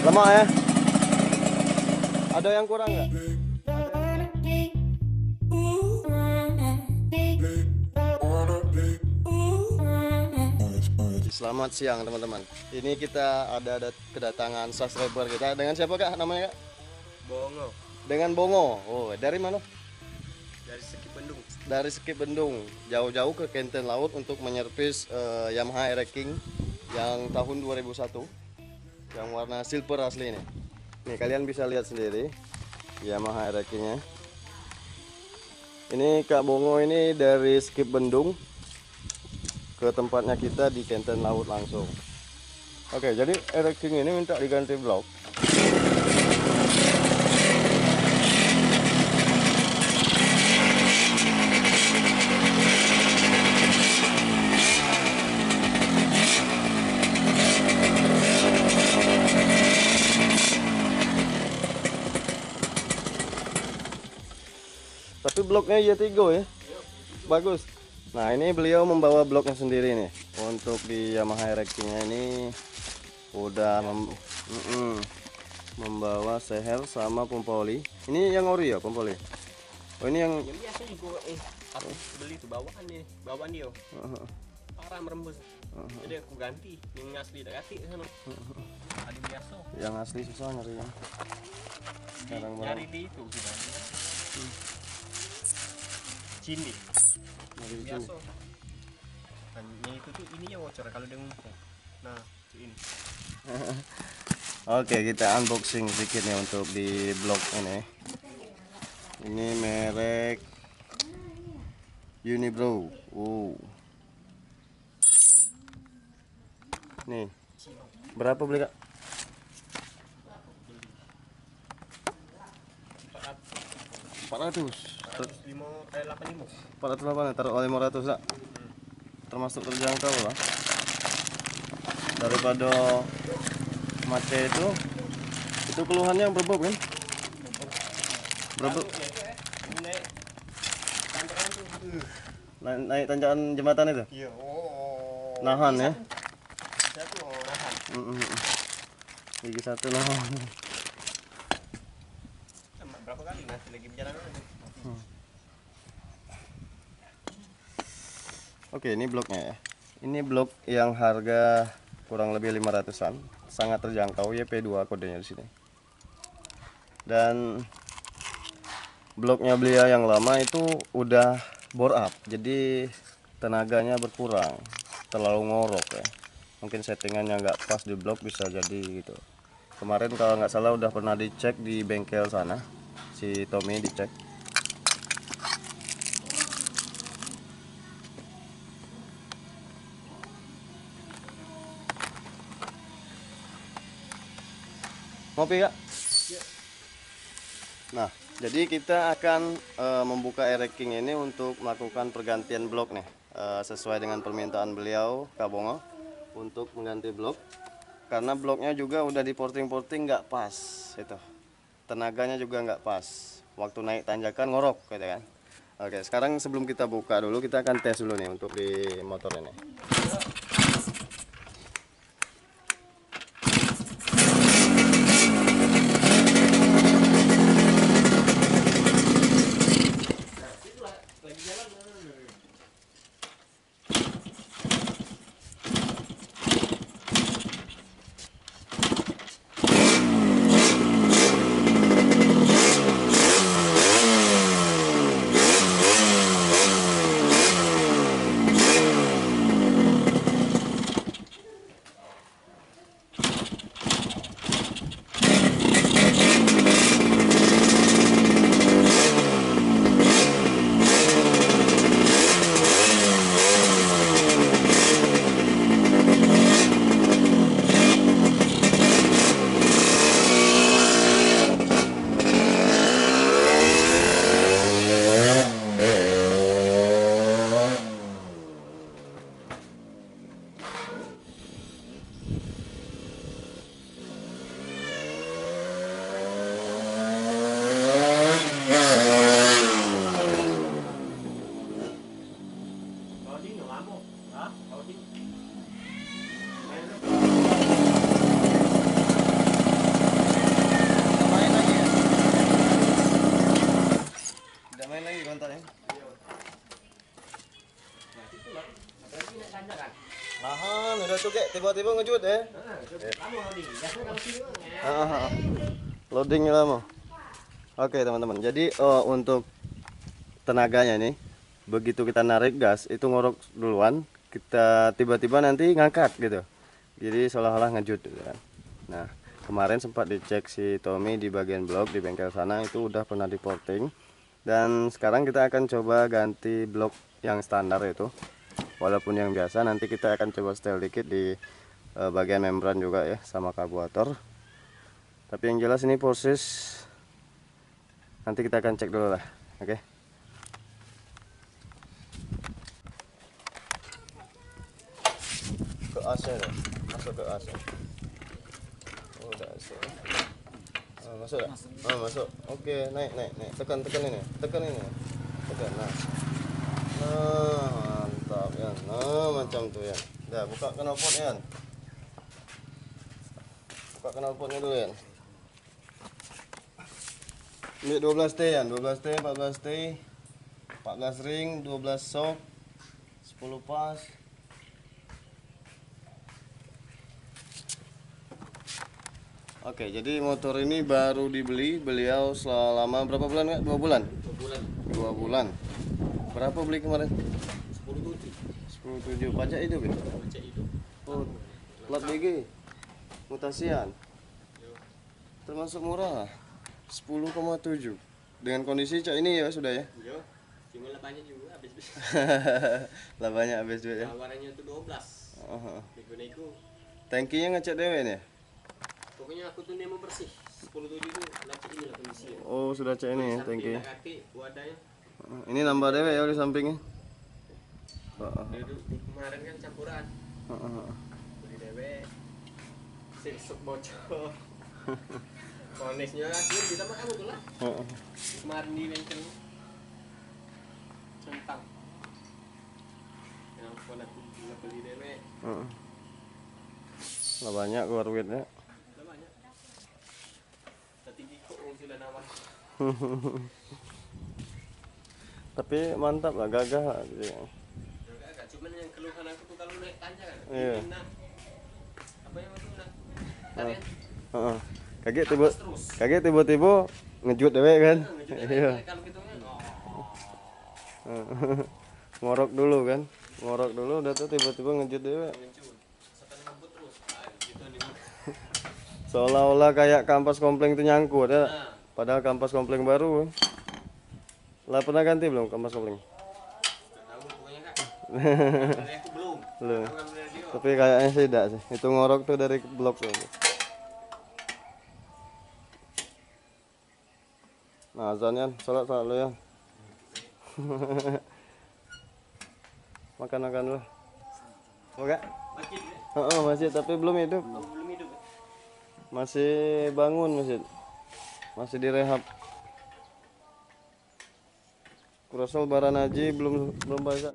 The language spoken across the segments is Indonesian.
Lemah ya? Ada yang kurang nggak? Selamat siang teman-teman. Ini kita ada kedatangan subscriber kita. Dengan siapa kak namanya kak? Bongo. Dengan Bongo. Oh, dari mana? Dari Sekip Bendung. Dari Sekip Bendung. Jauh-jauh ke Kenten Laut untuk menyervis Yamaha Air King yang tahun 2001. Yang warna silver asli ini. Nih kalian bisa lihat sendiri Yamaha Air King-nya. Ini Kak Bongo ini dari Sekip Bendung ke tempatnya kita di Kenten Laut langsung. Oke, jadi Air King ini minta diganti blok. Tapi bloknya Y3 ya, bagus. Nah ini beliau membawa bloknya sendiri nih. Untuk di Yamaha Air King-nya ini udah membawa seher sama pompa oli. Ini yang ori ya pompa oli. Oh ini yang biasa juga aku beli tuh bawaan dia. Parah merembes. Jadi aku ganti yang asli dah ganti sana. Ada biasa. Yang asli susah nyarinya. Sekarang nyari di itu sudah. Cindi. Biasa. Dan itu tuh ini yang bocor kalau dia ngumpul. Nah, ini. Oke, kita unboxing sedikit nih untuk di blok ini. Ini merek Unibrow. Nih. Berapa beli, Kak? 400. 408 taruh 500 lah. Termasuk terjangkau lah. Daripada mate itu keluhannya berbau kan? Berbau. Naik tanjakan jembatan itu? Iya. Nahan ya? Satu nahan. Gigi satu nahan. Berapa kali nanti lagi berjalan lagi. Oke, ini bloknya ya. Ini blok yang harga kurang lebih 500-an, sangat terjangkau, YP2 kodenya di sini. Dan bloknya beliau yang lama itu udah bore up, jadi tenaganya berkurang, terlalu ngorok ya. Mungkin settingannya nggak pas di blok, bisa jadi gitu. Kemarin kalau nggak salah udah pernah dicek di bengkel sana, si Tommy dicek. Ngopi Kak? Nah, jadi kita akan membuka Air King ini untuk melakukan pergantian blok nih, sesuai dengan permintaan beliau Kak Bongo untuk mengganti blok, karena bloknya juga udah di porting nggak pas itu, tenaganya juga nggak pas, waktu naik tanjakan ngorok gitu kan. Oke, sekarang sebelum kita buka dulu, kita akan tes dulu nih untuk di motor ini. masuk ya, tiba-tiba ngejut ya. Loadingnya lama. Oke teman-teman, jadi untuk tenaganya nih, begitu kita narik gas itu ngorok duluan, kita tiba-tiba nanti ngangkat gitu. Jadi seolah-olah ngejut gitu kan. Nah, kemarin sempat dicek si Tommy di bagian blok di bengkel sana, itu udah pernah di porting. Dan sekarang kita akan coba ganti blok yang standar itu. Walaupun yang biasa, nanti kita akan coba setel dikit di bagian membran juga ya, sama karbuator. Tapi yang jelas ini proses nanti kita akan cek dulu lah, oke? Ke AC deh, masuk ke AC. Oh, udah AC. Masuk dah? Masuk. Oke, naik. Tekan ini. Tekan. Nah, mantap ya. Nah, macam tuh ya. Dah, buka knalpotnya. Buka knalpotnya dulu ya. Ini 12T ya, 12T, 14T, 14 ring, 12 shock, 10 pas. Oke, jadi motor ini baru dibeli beliau selama berapa bulan nggak? 2 bulan? 2 bulan. Berapa beli kemarin? 10.7. Pajak hidup ya? Pajak hidup. Oh, plat BG, mutasian. Termasuk murah. 10,7 dengan kondisi cak ini ya sudah ya. Yo, cuma labanya juga habis. Labanya habis juga ya. Tawarannya itu 12. Minggu itu. Tangkinya ngecek dewe nih. Pokoknya aku tuh mau bersih. 10.7 itu lacak ini lah kondisinya. Oh, sudah cek ini ya tangki. Kaki wadahnya. Ini nambah dewe ya di sampingnya. Di kemarin kan campuran. Beli dewe. Sesuk bocor. Konesnya akhir kita makan betul lah. Kemarin di bengkel centang. Yang pun aku beli dewe. Lah banyak keluar duitnya. Lah banyak. Tadi kok sudah nawar. Tapi mantap lah, gagah lah gitu ya. Gagah, cuman yang keluhan aku tuh kalau naik tanja kan. Iya. Apa yang itu nah? Tarian. Kaget tiba-tiba ngejut dewe kan. Iya. Kalau gitu kan. Ngorok dulu kan. Ngorok dulu udah tuh tiba-tiba ngejut dewe. Seolah-olah kayak kampas kompleng itu nyangkut ya. Padahal kampas kompleng baru kan. Lah pernah ganti belum kampas kompleng? Tahu pokoknya Kak. Aku belum. Belum. Tapi kayaknya sih tidak sih. Itu ngorok tuh dari blok tuh. Nah, azan ya, salat dulu ya. Makan dulu. Oke? Masjid ya? Masjid tapi belum hidup. Belum hidup. Masih bangun masjid. Masih direhab. Kurasa lebaran haji belum baca.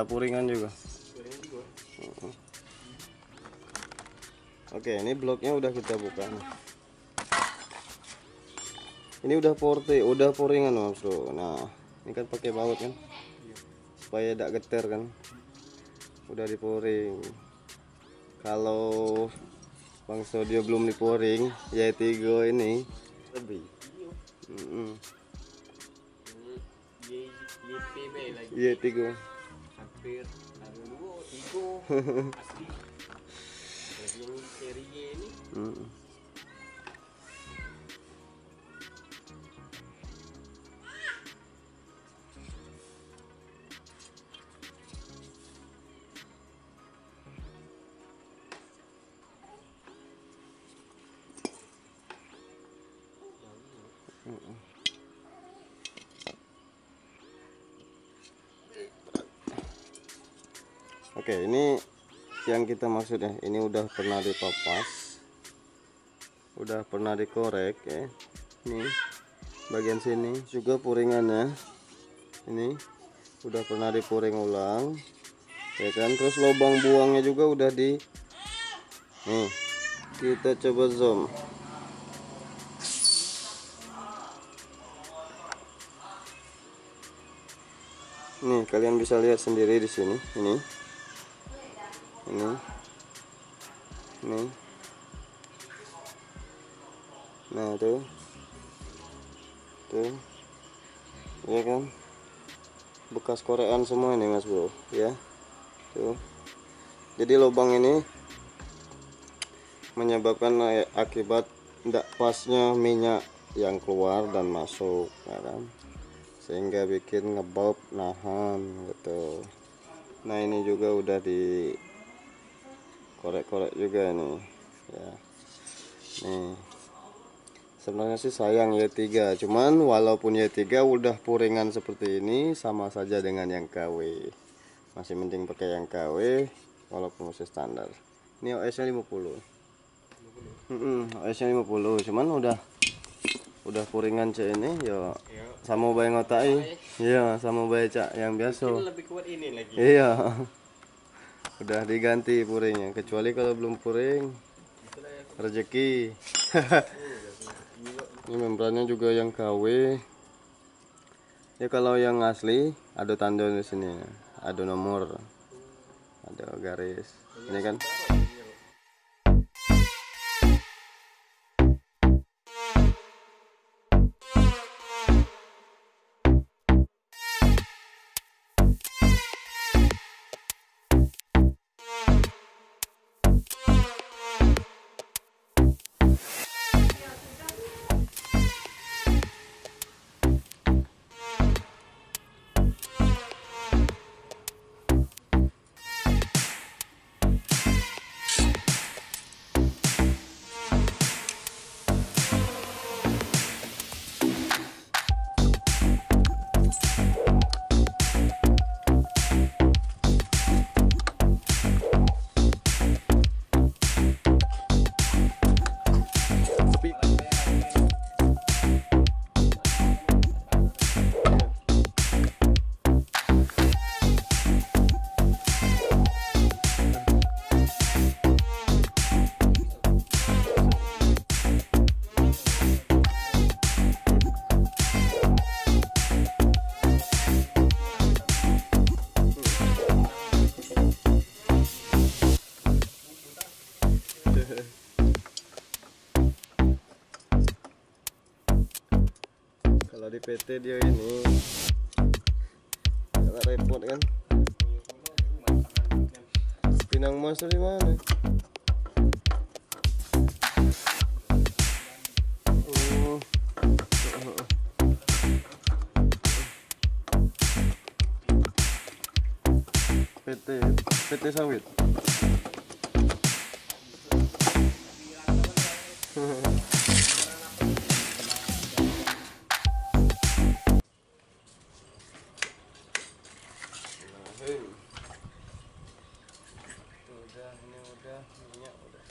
Lapuringan juga. Oke, ini bloknya udah kita buka nih. Ini udah pouringan Mas Bro. Nah, ini kan pakai baut kan, supaya tidak getar kan. Udah dipouring. Kalau Bang Sodio belum dipouring, ya tiga ini lebih. YPB lagi. Iya tiga. Hampir dulu tiga asli. Yang seri ini. Oke, ini yang kita maksud ya. Ini udah pernah dipapas, udah pernah dikorek ya. Ini bagian sini juga puringannya. Ini udah pernah dipuring ulang, ya kan. Terus lubang buangnya juga udah di. Nih, kita coba zoom. Nih, kalian bisa lihat sendiri di sini. Ini. Nah, tuh ya kan, bekas korean semua ini Mas Bro ya. Tuh, jadi lubang ini menyebabkan akibat tidak pasnya minyak yang keluar dan masuk, ya kan, sehingga bikin ngebab nahan gitu. Nah, ini juga udah di korek-korek juga nih ya. Nih, sebenarnya sih sayang Y3, cuman walaupun Y3 udah puringan seperti ini, sama saja dengan yang KW. Masih mending pakai yang KW walaupun masih standar. Ini OS nya 50. OS nya 50, cuman udah puringan C ini ya, sama bayi ngotai. Iya, sama bayi cak yang biasa. Lebih kuat ini lagi. Iya. Udah diganti puringnya, kecuali kalau belum puring rezeki. Ini membrannya juga yang KW ya. Kalau yang asli ada tanda di sini, ada nomor, ada garis ini kan. Kalau di PT dia ini agak repot kan. Pinang mas dari mana? PT sawit. Udah minyak udah.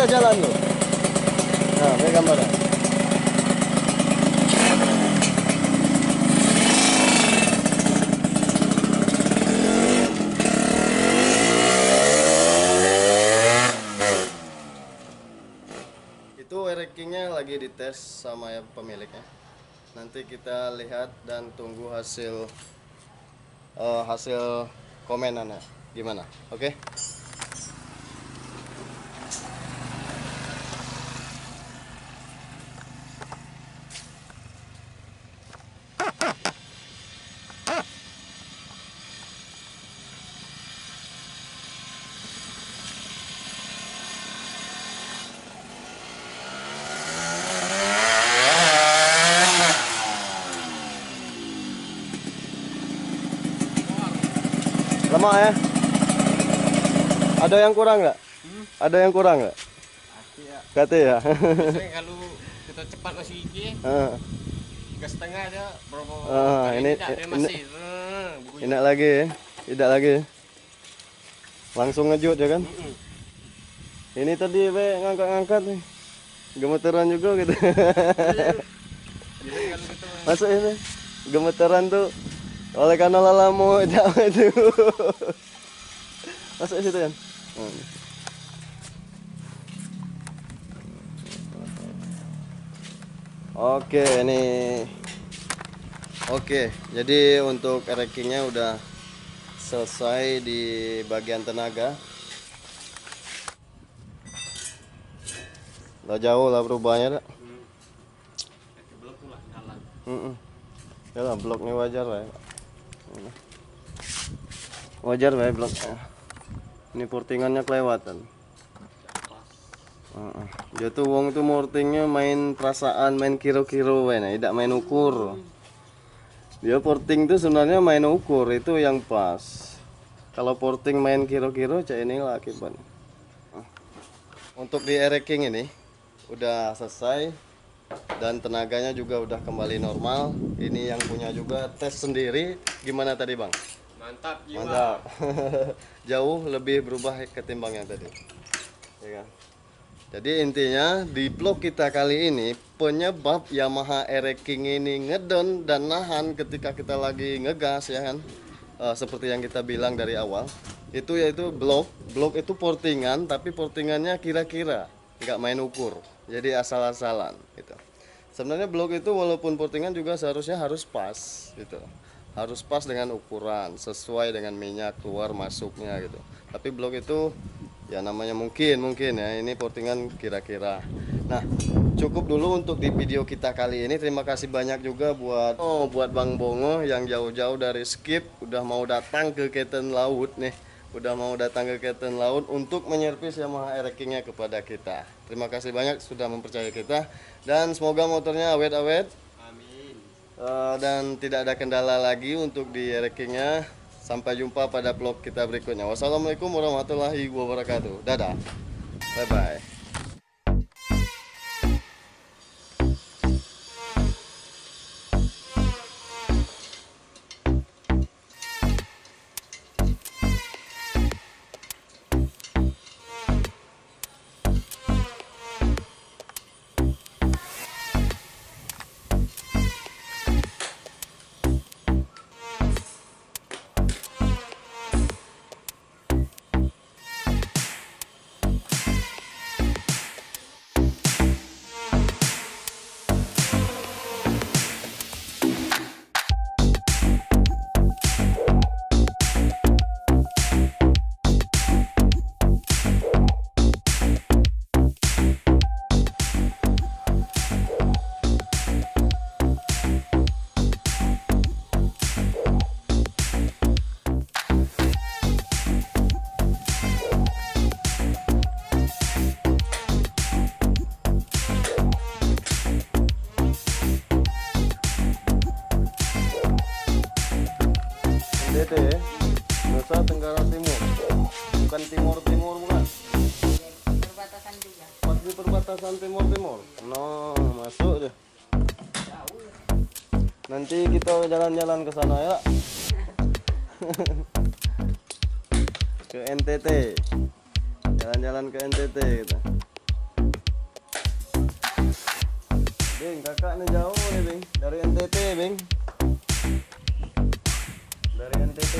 udah jalan loh. Nah, ini gambarnya. Itu rackingnya lagi dites sama ya pemiliknya. Nanti kita lihat dan tunggu hasil komenannya gimana. Oke? Lama ya? Ada yang kurang nggak? Ada yang kurang nggak? Pasti ya. Kata ya. Biasanya kalau kita cepat masih gigi, Ah, gas setengah ada berapa Ah, kali ini- tidak, dia ini- masih bunyi. Tidak lagi ya? Tidak lagi. Langsung ngejut ya kan? Ini tadi be ngangkat-ngangkat nih. Gemeteran juga gitu. Biasanya kalau kita Masuk ini. Gemeteran tuh oleh karena lalamu itu. Masuk situ kan? Oke, ini. Oke, jadi untuk rackingnya udah selesai di bagian tenaga. Udah jauh lah perubahannya dah. belum pula jalan. Ya lah, bloknya wajar lah. Wajar lah bloknya. Ini portingannya kelewatan. Dia tuh wong tuh portingnya main perasaan, main kiro-kiro, tidak main ukur. Dia porting tuh sebenarnya main ukur, itu yang pas. Kalau porting main kiro-kiro, cak ini lah akibat. Untuk di racking ini udah selesai dan tenaganya juga udah kembali normal. Ini yang punya juga tes sendiri. Gimana tadi bang? Mantap jiwa. Mantap. Jauh lebih berubah ketimbang yang tadi. Ya kan? Jadi intinya di vlog kita kali ini penyebab Yamaha racking ini ngedon dan nahan ketika kita lagi ngegas ya kan. Seperti yang kita bilang dari awal. Itu yaitu blok itu portingan tapi portingannya kira-kira, nggak main ukur. Jadi asal-asalan gitu. Sebenarnya blok itu walaupun portingan juga seharusnya harus pas gitu. Harus pas dengan ukuran, sesuai dengan minyak keluar masuknya gitu. Tapi blok itu ya namanya mungkin ya ini portingan kira-kira. Nah, cukup dulu untuk di video kita kali ini. Terima kasih banyak juga buat Bang Bongo yang jauh-jauh dari Skip udah mau datang ke Keten Laut nih. Udah mau datang ke Keten Laut untuk menyervis Yamaha rackingnya kepada kita. Terima kasih banyak sudah mempercayai kita dan semoga motornya awet-awet. Amin. Dan tidak ada kendala lagi untuk di rackingnya. Sampai jumpa pada vlog kita berikutnya. Wassalamualaikum warahmatullahi wabarakatuh. Dadah. Bye bye. NTT ya, Nusa Tenggara Timur, bukan timur bukan? Perbatasan juga. Pas di perbatasan timur. No, masuk deh. Nanti kita jalan-jalan ke sana ya. Ke NTT. Jalan-jalan ke NTT gitu. Bing, kakaknya jauh nih, Bing. Dari NTT, Bing. Dari NTT.